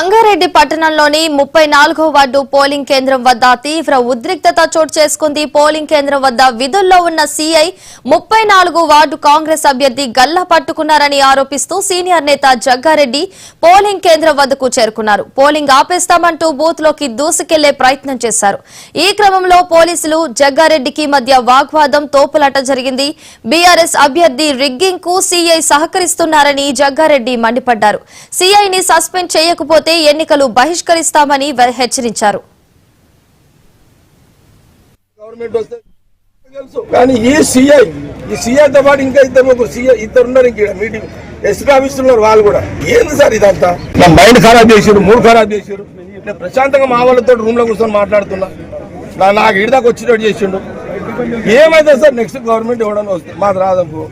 సంగారెడ్డి పట్టణంలోని 34వ ward polling కేంద్రం వద్ద తీవ్ర ఉద్రిక్తత చోటు చేసుకుంది. పోలింగ్ కేంద్రం వద్ద విధుల్లో ఉన్న సీఐ 34వ వార్డు కాంగ్రెస్ అభ్యర్థి గల్లా పట్టుకున్నారని ఆరోపిస్తూ సీనియర్ నేత జగ్గారెడ్డి పోలింగ్ కేంద్రం వద్దకు చేరుకున్నారు. పోలింగ్ ఆపేస్తామంటూ బూత్ లోకి దూసుకెళ్లే ప్రయత్నం చేశారు. ఈ క్రమంలో పోలీసులు జగ్గారెడ్డికి మధ్య వాగ్వాదం తోపులాట జరిగింది. బీఆర్ఎస్ అభ్యర్థి రిగ్గింగ్ కు సీఐ సహకరిస్తున్నారని జగ్గారెడ్డి మండిపడ్డారు. సీఐని సస్పెండ్ చేయకపోతే ఎన్నికలు బహిష్కరిస్తామని హెచ్చరించారు. కానీ ఈ సీఐతో పాటు ఇంకా ఇద్దరున్నారు. ఇంక మీటింగ్ ఎస్పీ ఆఫీసులు ఉన్నారు. వాళ్ళు కూడా ఏంది సార్ ఇదంతా? నా మైండ్ ఖరాబ్ చేసారు, మూడు ఖరాబ్ చేసారు. నేను ప్రశాంతంగా మా వాళ్ళతో రూమ్ లో కూర్చొని మాట్లాడుతున్నా. నాకు ఇడిదాకా వచ్చినట్టు చేసిండు. ఏమైతే సార్ నెక్స్ట్ గవర్నమెంట్ ఇవ్వడానికి వస్తుంది. మాది రాదనుకో,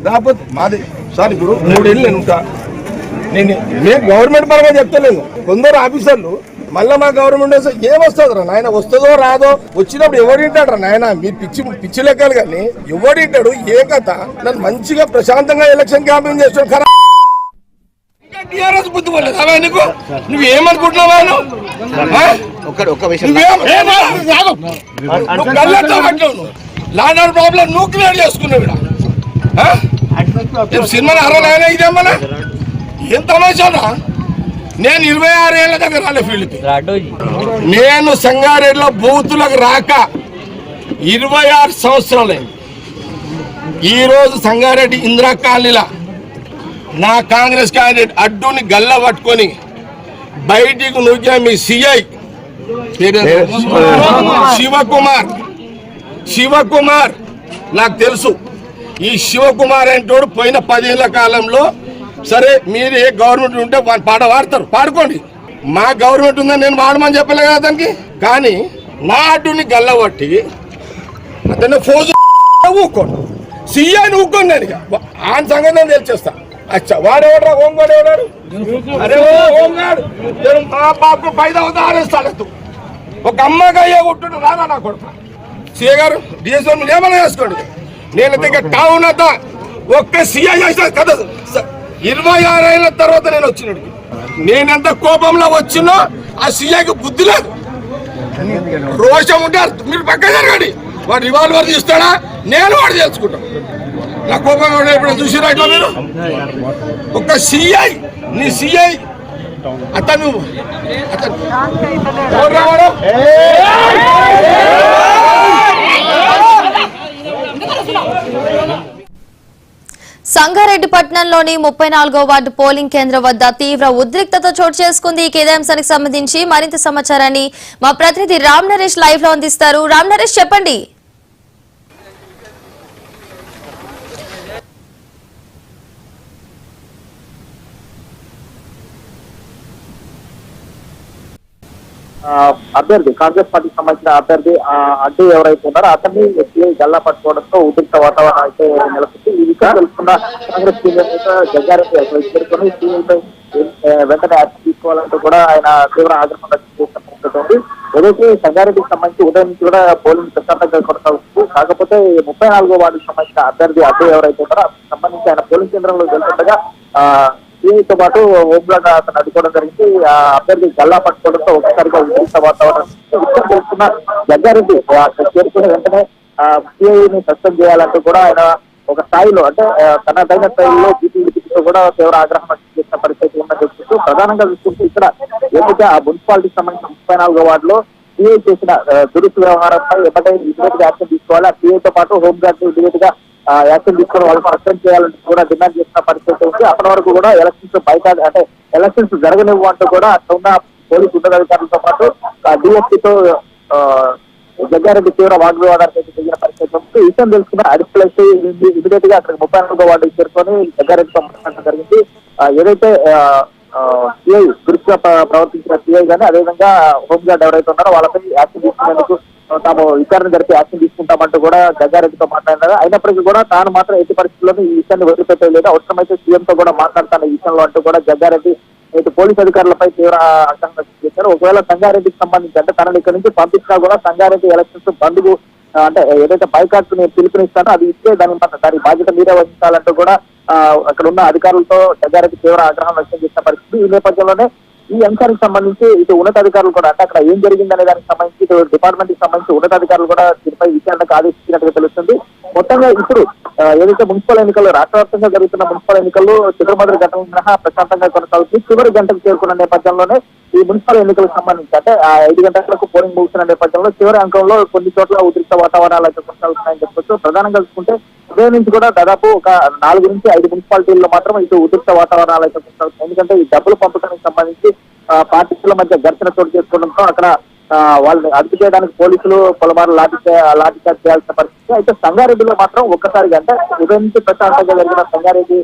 రాకపోతే మాది సార్ ఇప్పుడు 3 ఏళ్ళు నేను ఉంటా. నేను గవర్నమెంట్ పరంగా చెప్తలేను. కొందరు ఆఫీసర్లు మళ్ళీ మా గవర్నమెంట్ వస్తే ఏమొస్తుంది రా నాయన, వస్తుందో రాదో, వచ్చినప్పుడు ఎవడింటాడు రా నాయన? మీరు పిచ్చి లెక్కలు కానీ ఎవడింటాడు? ఏ కథ? నన్ను మంచిగా ప్రశాంతంగా ఎలక్షన్ క్యాంపెయిన్ చేస్తాడు. టీఆర్ఎస్ బుద్ధి పోలేదు అవా నీకు? నువ్వేమనుకుంటున్నావా? లాండ్ ప్రాబ్లం నువ్వు క్లియర్ చేసుకున్నావు. సినిమా అరవై ఇదేమన్నా ఏం తమాషానా? నేను 26 ఏళ్ల దగ్గర రాలే ఫీల్డ్కి. నేను సంగారెడ్డిలో బూతులకు రాక 26 సంవత్సరాలైంది. ఈరోజు సంగారెడ్డి ఇందిరా కాలనీలా నా కాంగ్రెస్ క్యాండిడేట్ అడ్డుని గల్ల పట్టుకొని బయటికి నూకే మీ సిఐ శివకుమార్ నాకు తెలుసు. ఈ శివకుమార్ అంటోడు పోయిన 10 ఏళ్ల కాలంలో సరే మీరు ఏ గవర్నమెంట్ ఉంటే వాళ్ళు పాట పాడతారు, పాడుకోండి. మా గవర్నమెంట్ ఉందని నేను వాడమని చెప్పలే కదా అతనికి. కానీ నా అడ్డుని గల్లబట్టి అతన్ని ఫోజు ఊక్కోండి, సీఐని ఊక్కోండి. నేను ఆయన సంగతి నేను తెలిచేస్తా. అచ్చా వాడేవాడు హోంగాడు ఎవడాడు? అరే హోంగాడు మా బాబు 5వ ఆరేస్తాడు. ఒక అమ్మగా అయ్యే కొట్టు రాదా నా కొడుకు? సీఏ గారు డిఎస్ఓ ఏమైనా చేసుకోండి. నేను దగ్గర టౌన్ అంతా ఒక్క సీఐ చేసిన కదా. 26 ఏళ్ల తర్వాత నేను వచ్చినాడు. నేనెంత కోపంలో వచ్చినా ఆ సీఐకి బుద్ధి లేదు, రోషం ఉంటే మీరు పక్క జరగండి. వాడు రివాల్వర్ తీస్తాడా? నేను వాడు తెలుసుకుంటాను. నా కోపం ఇప్పుడు చూసిరా ఇట్లా మీరు? ఒక సీఐ నీ సీఐ అతను సంగారెడ్డి పట్టణంలోని 34వ వార్డు పోలింగ్ కేంద్రం వద్ద తీవ్ర ఉద్రిక్తత చోటు చేసుకుంది. ఇదే అంశానికి సంబంధించి మరింత సమాచారాన్ని మా ప్రతినిధి రామ్ నరేష్ లైవ్ లో అందిస్తారు. రామ్ నరేష్ చెప్పండి. అభ్యర్థి కాంగ్రెస్ పార్టీకి సంబంధించిన అభ్యర్థి అడ్డు ఎవరైతే ఉన్నారో అతన్ని సీఐ గల్లా పట్టుకోవడంతో ఉద్రిక్త వాతావరణం అయితే నెలకొంది. ఈ విషయం తెలుసుకున్న కాంగ్రెస్ సీనియర్ నేత జగ్గారెడ్డి చేరుకొని సీఐపై వెంటనే యాక్షన్ తీసుకోవాలంటూ కూడా ఆయన తీవ్ర ఆగ్రహం వ్యక్తం చేసిన పరిస్థితి ఉంది. ఏదైతే సంగారెడ్డికి సంబంధించి ఉదయం నుంచి కూడా పోలింగ్ ప్రశాంతంగా కొనసాగుతుంది. కాకపోతే 34వ వార్డుకు సంబంధించిన అభ్యర్థి అడ్డు ఎవరైతే ఉన్నారో అతనికి సంబంధించి ఆయన పోలింగ్ కేంద్రంలో వెళ్తుండగా సీఐతో పాటు హోంగార్డ్ అతను అడ్డుకోవడం జరిగింది. ఆ అభ్యర్థి గల్లా పట్టుకోవడంతో ఒకసారిగా ఉద్రిక్త వాతావరణం విషయం తెలుసుకున్న జగ్గారెడ్డి చేరుకునే వెంటనే సీఐని సస్పెండ్ చేయాలంటూ కూడా ఆయన ఒక స్థాయిలో అంటే తనదైన స్థాయిలో బీపీతో కూడా తీవ్ర ఆగ్రహం వ్యక్తం చేసిన పరిస్థితి ఉన్న తెలుసుకుంటూ ప్రధానంగా చూసుకుంటూ ఇక్కడ ఏదైతే ఆ మున్సిపాలిటీకి సంబంధించిన 34వ వార్డులో సీఐ చేసిన దురుసు వ్యవహారంపై ఎప్పటికీ ఇమీడియట్ గా యాక్షన్ తీసుకోవాలి. ఆ సీఐతో పాటు హోంగార్డ్ ఇమీడియట్ గా యాక్షన్ తీసుకుని వాళ్ళకి సస్పెండ్ చేయాలని కూడా డిమాండ్ చేసిన పరిస్థితి ఉంది. అప్పటి వరకు కూడా ఎలక్షన్స్ బయట అంటే ఎలక్షన్స్ జరగనివ్వంటూ కూడా అక్కడ ఉన్న పోలీసు ఉన్నతాధికారులతో పాటు డిఎస్పీతో జగ్గారెడ్డి తీవ్ర వాగ్వివాదానికి దిగిన పరిస్థితి ఉంది. ఈ విషయం తెలుసుకున్న అడిషనల్ ఎస్పీ ఇమీడియట్ గా అక్కడ 34వ వార్డుకి చేరుకొని జగ్గారెడ్డితో మాట్లాడడం జరిగింది. ఏదైతే సిఐ దురుసుగా ప్రవర్తించిన సిఐ కానీ అదేవిధంగా హోంగార్డ్ ఎవరైతే ఉన్నారో వాళ్ళపై యాక్షన్ తీసుకునేందుకు తాము విచారణ జరిపి యాక్షన్ తీసుకుంటామంటూ కూడా జగ్గారెడ్డితో మాట్లాడినారు. అయినప్పటికీ కూడా తాను మాత్రం ఎట్టి పరిస్థితుల్లోనూ ఈ విషయాన్ని వదిలిపెట్టలేదు, అవసరమైతే సీఎంతో కూడా మాట్లాడతాను ఈ విషయంలో అంటూ కూడా జగ్గారెడ్డి అయితే పోలీసు అధికారులపై తీవ్ర ఆగ్రహం వ్యక్తం చేశారు. ఒకవేళ సంగారెడ్డికి సంబంధించి అంటే తనని ఇక్కడ నుంచి పంపించినా కూడా సంగారెడ్డి ఎలక్షన్స్ బంద్కు అంటే ఏదైతే బైకాట్ నేను పిలుపునిస్తానో అది ఇస్తే దాని బాధ్యత మీరే వహించాలంటూ కూడా అక్కడ ఉన్న అధికారులతో జగ్గారెడ్డి తీవ్ర ఆగ్రహం వ్యక్తం చేసిన పరిస్థితి. ఈ నేపథ్యంలోనే ఈ అంశానికి సంబంధించి ఇటు ఉన్నతాధికారులు కూడా అంటే అక్కడ ఏం జరిగిందనే దానికి సంబంధించి ఇటు డిపార్ట్మెంట్ కి సంబంధించి ఉన్నతాధికారులు కూడా దీనిపై విచారణకు ఆదేశించినట్టుగా తెలుస్తుంది. మొత్తంగా ఇప్పుడు ఏదైతే మున్సిపల్ ఎన్నికలు రాష్ట్ర వ్యాప్తంగా జరుగుతున్న మున్సిపల్ ఎన్నికల్లో చిత్రమధుర ఘటన మినహా ప్రశాంతంగా కొనసాగుతుంది. చివరి గంటకు చేరుకున్న నేపథ్యంలోనే ఈ మున్సిపల్ ఎన్నికలకు సంబంధించి అంటే 5 గంటలకు పోలింగ్ ముగిసిన నేపథ్యంలో చివరి అంకంలో కొన్ని చోట్ల ఉద్రిక్త వాతావరణాలు అయితే కొనసాగుతున్నాయని చెప్పొచ్చు. ప్రధానంగా చూసుకుంటే ఉదయం నుంచి కూడా దాదాపు ఒక 4 నుంచి 5 మున్సిపాలిటీల్లో మాత్రం ఇటు ఉద్రిక్త వాతావరణాలు అయితే కొనసాగుతున్నాయి. ఎందుకంటే ఈ డబ్బులు పంపకానికి సంబంధించి పార్టీల మధ్య ఘర్షణ చోటు చేసుకోవడంతో అక్కడ వాళ్ళని అదుపు చేయడానికి పోలీసులు పలుమార్లు లాఠీచార్జ్ చేయాల్సిన పరిస్థితి. అయితే సంగారెడ్డిలో మాత్రం ఒక్కసారిగా అంటే ఉదయం నుంచి ప్రశాంతంగా జరిగిన సంగారెడ్డి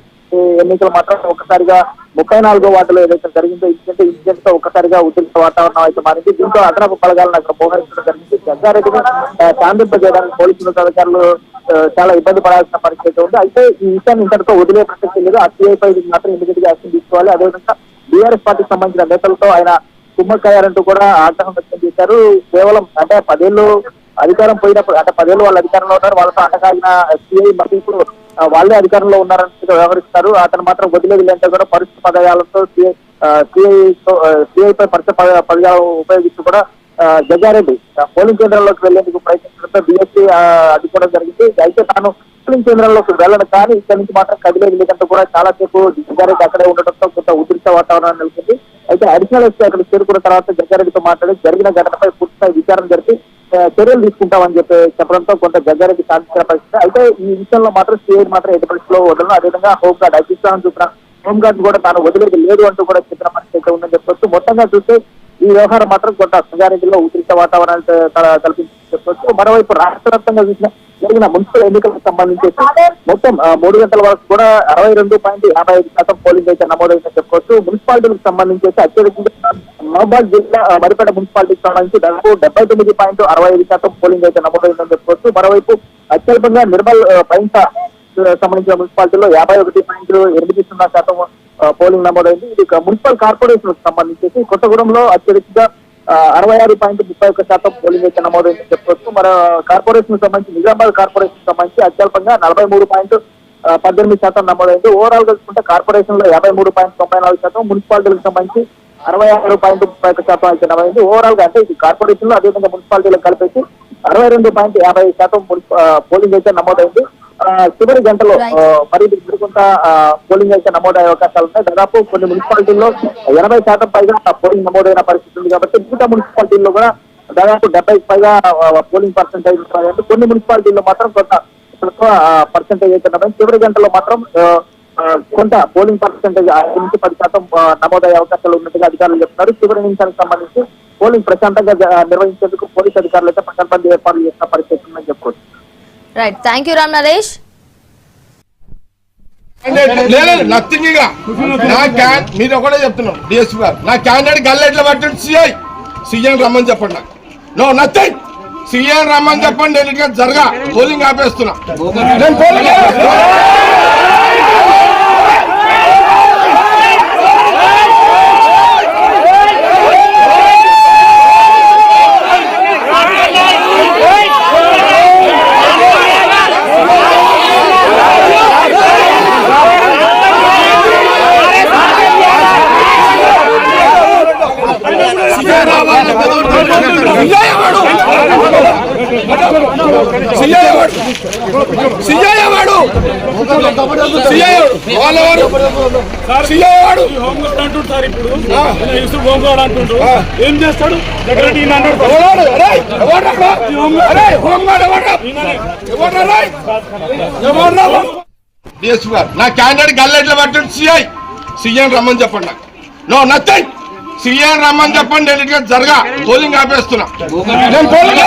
ఎన్నికలు మాత్రం ఒక్కసారిగా 34వ వార్డులో ఏదైతే జరిగిందో ఇన్సిడెంట్ తో ఒక్కసారిగా ఉద్రిక్త వాతావరణం అయితే మారింది. దీంతో అదనపు బలగాలను అక్కడ మోహరించడం జరిగింది. సంగారెడ్డిని శాంతింపజేయడానికి పోలీసులు అధికారులు చాలా ఇబ్బంది పడాల్సిన పరిస్థితి ఉంది. అయితే ఈ విషయాన్ని ఇంతటితో వదిలే ప్రసక్తి లేదు. ఆ సిఐపై మాత్రం ఇమీడియట్ గా యాక్షన్ తీసుకోవాలి. అదేవిధంగా బీఆర్ఎస్ పార్టీకి సంబంధించిన నేతలతో ఆయన కుమ్మక్కయ్యారంటూ కూడా ఆగ్రహం వ్యక్తం చేశారు. కేవలం అంటే 10 ఏళ్ళు అధికారం పోయినప్పుడు అంటే 10 ఏళ్ళు వాళ్ళు అధికారంలో ఉన్నారు, వాళ్ళతో అంటకాగిన సిఐ మళ్ళీ ఇప్పుడు వాళ్ళే అధికారంలో ఉన్నారని వ్యవహరిస్తారు. అతను మాత్రం వదిలేదు అంటే కూడా పరిస్థితి పదజాలంతో సిఐపై పరిస్థితి పదజాలం ఉపయోగిస్తూ కూడా జగ్గారెడ్డి పోలింగ్ కేంద్రంలోకి వెళ్లేందుకు ప్రయత్నించడంతో బీఎస్సీ అడ్డుకోవడం జరిగింది. అయితే తాను పోలింగ్ కేంద్రంలోకి వెళ్ళను కానీ ఇక్కడి నుంచి మాత్రం కదిలేదు లేదంటూ కూడా చాలా సేపు జగ్గారెడ్డి అక్కడే ఉండడంతో కొంత ఉద్రిక్త వాతావరణం నెలకొంది. అయితే అడిషనల్ ఎస్పీ అక్కడ చేరుకున్న తర్వాత జగ్గారెడ్డితో మాట్లాడి జరిగిన ఘటనపై పూర్తిస్థాయి విచారణ జరిపి చర్యలు తీసుకుంటామని చెప్పడంతో కొంత జగ్గారెడ్డి శాంతించిన పరిస్థితి. అయితే ఈ విషయంలో మాత్రం సిఐ మాత్రం ఎటు పరిస్థితిలో వదలను. అదేవిధంగా హోంగార్డ్ అధిష్టానం చూపిన హోంగార్డ్ కూడా తాను వదిలేదు లేదు అంటూ కూడా చెప్పిన పరిస్థితి ఉందని చెప్పొచ్చు. మొత్తంగా చూస్తే ఈ వ్యవహారం మాత్రం కొంత సంగారెడ్డిలో ఉద్రిక్త వాతావరణాన్ని కల్పించి చెప్పొచ్చు. మరోవైపు రాష్ట్ర వ్యాప్తంగా జరిగిన మున్సిపల్ ఎన్నికలకు సంబంధించి మొత్తం 3 గంటల వరకు కూడా 62.55% పోలింగ్ అయితే నమోదైందని చెప్పుకోవచ్చు. మున్సిపాలిటీలకు సంబంధించి అత్యధికంగా మహబాద్ జిల్లా మరిపేట మున్సిపాలిటీకి సంబంధించి దాదాపు 79.65% పోలింగ్ అయితే నమోదైందని చెప్పుకోవచ్చు. మరోవైపు అత్యల్పంగా నిర్మల్ పైంస సంబంధించిన మున్సిపాలిటీలో 51.80% పోలింగ్ నమోదైంది. ఇది మున్సిపల్ కార్పొరేషన్ సంబంధించి కొత్తగూడెంలో అత్యధికంగా 66.31% పోలింగ్ అయితే నమోదైందని చెప్పుకోవచ్చు. మన కార్పొరేషన్ సంబంధించి నిజామాబాద్ కార్పొరేషన్ సంబంధించి అత్యల్పంగా 43.18% నమోదైంది. ఓవరాల్ గా చూసుకుంటే కార్పొరేషన్ లో 53.94%, మున్సిపాలిటీలకు సంబంధించి 66.31% అయితే నమోదైంది. ఓవరాల్ గా అంటే ఇది కార్పొరేషన్ లో అదేవిధంగా మున్సిపాలిటీలకు కలిపేసి 62.50% పోలింగ్ అయితే నమోదైంది. చివరి గంటలో మరి కొంత పోలింగ్ అయితే నమోదయ్యే అవకాశాలు ఉన్నాయి. దాదాపు కొన్ని మున్సిపాలిటీల్లో 80% పైగా పోలింగ్ నమోదైన పరిస్థితి ఉంది. కాబట్టి మిగతా మున్సిపాలిటీల్లో కూడా దాదాపు 70 పైగా పోలింగ్ పర్సెంటేజ్ ఉంటుంది. కొన్ని మున్సిపాలిటీల్లో మాత్రం కొంత తక్కువ పర్సెంటేజ్ అయితే నమోదు. చివరి గంటలో మాత్రం కొంత పోలింగ్ పర్సెంటేజ్ 5 నుంచి 10% నమోదయ్యే అవకాశాలు ఉన్నట్టుగా అధికారులు చెప్తున్నారు. చివరి నిమిషానికి సంబంధించి పోలింగ్ ప్రశాంతంగా నిర్వహించేందుకు పోలీసు అధికారులు అయితే పకడ్బందీ ఏర్పాట్లు చేసిన పరిస్థితి ఉందని చెప్పుకోవచ్చు. Right, thank you Ram Naresh. Nothing. ఇక మీరు ఒకటే చెప్తున్నాం డిఎస్పీ గారు, నా క్యాండిడేట్ గల్లెట్ల పట్టి సీఎం రమ్మని చెప్పండి. నాకు నో నథింగ్. సీఎం రమ్మని చెప్పండి. నేను జరగా పోలింగ్ ఆపేస్తున్నా. నేను పోలింగ్ ఏం చేస్తాడు? డిఎస్పీ గారు, నా క్యాండిడేట్ గల్లెట్ల పట్టి సీఎం రమ్మని చెప్పండి. నాకు నో నథింగ్. సీఎం రమ్మని చెప్పండి. నేను జరగా పోలింగ్ ఆపేస్తున్నా. నేను పోలింగ్